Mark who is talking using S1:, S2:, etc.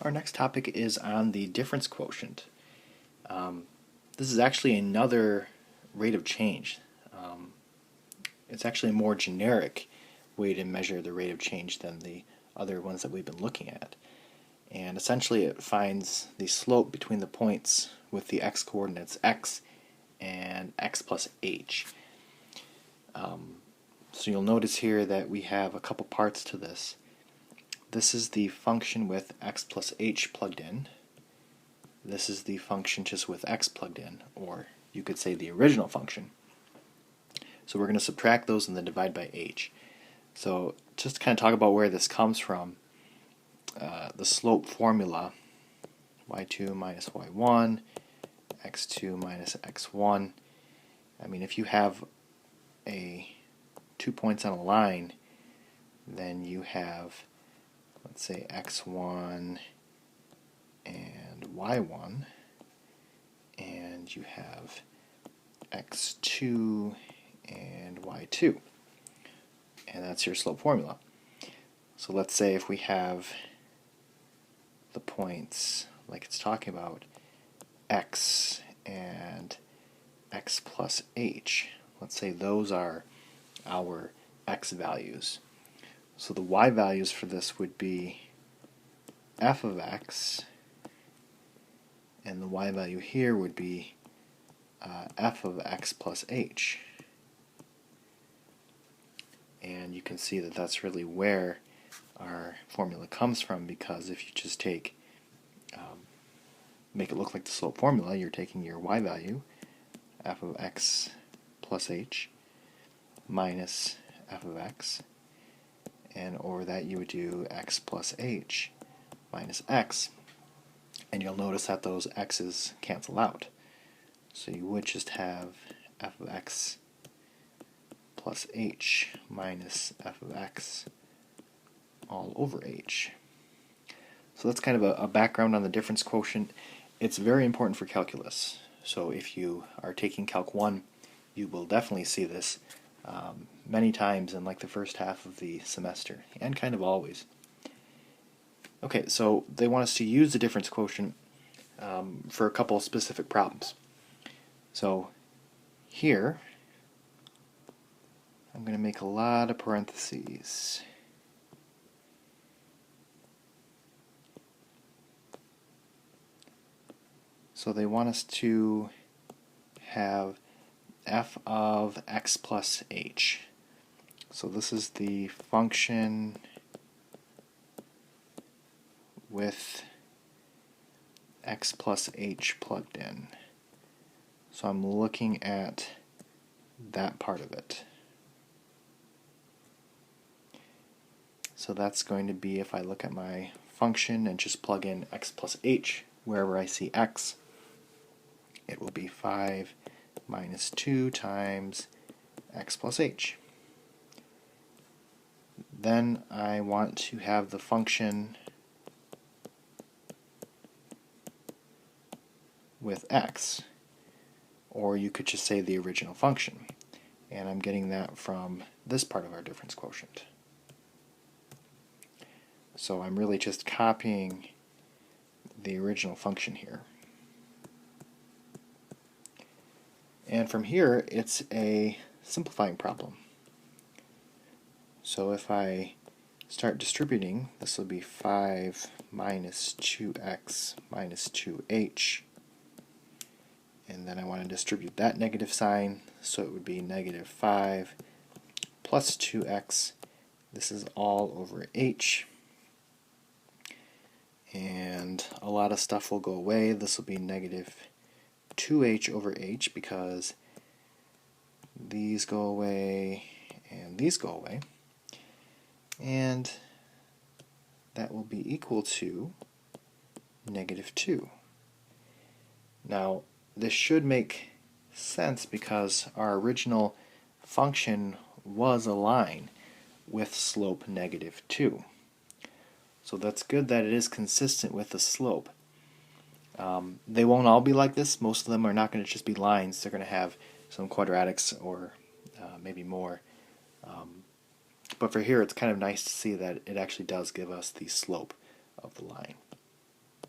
S1: Our next topic is on the difference quotient. This is actually another rate of change. It's actually a more generic way to measure the rate of change than the other ones that we've been looking at. And essentially it finds the slope between the points with the x-coordinates x and x plus h. So you'll notice here that we have a couple parts to this. This is the function with x plus h plugged in. This is the function just with x plugged in, or you could say the original function. So we're going to subtract those and then divide by h. So just to kind of talk about where this comes from, the slope formula, y2 minus y1, x2 minus x1. I mean, if you have 2 points on a line, then you have, let's say, x1 and y1, and you have x2 and y2, and that's your slope formula. So let's say if we have the points like it's talking about, x and x plus h, let's say those are our x values. So the y values for this would be f of x, and the y value here would be f of x plus h. And you can see that that's really where our formula comes from, because if you just take make it look like the slope formula, you're taking your y value, f of x plus h, minus f of x, and over that you would do x plus h minus x, and you'll notice that those x's cancel out. So you would just have f of x plus h minus f of x all over h. So that's kind of a background on the difference quotient. It's very important for calculus. So if you are taking Calc 1, you will definitely see this many times in like the first half of the semester, and kind of always. Okay, so they want us to use the difference quotient for a couple of specific problems. So here, I'm going to make a lot of parentheses. So they want us to have f of x plus h. So this is the function with x plus h plugged in. So I'm looking at that part of it. So that's going to be, if I look at my function and just plug in x plus h wherever I see x, it will be 5 minus 2 times x plus h. Then I want to have the function with x, or you could just say the original function, and I'm getting that from this part of our difference quotient. So I'm really just copying the original function here. And from here, it's a simplifying problem. So if I start distributing, this will be 5 minus 2x minus 2h. And then I want to distribute that negative sign, so it would be negative 5 plus 2x. This is all over h. And a lot of stuff will go away. This will be negative 2h over h, because these go away and these go away. And that will be equal to negative 2. Now, this should make sense because our original function was a line with slope negative 2. So that's good that it is consistent with the slope. They won't all be like this. Most of them are not going to just be lines. They're going to have some quadratics or maybe more. But for here, it's kind of nice to see that it actually does give us the slope of the line.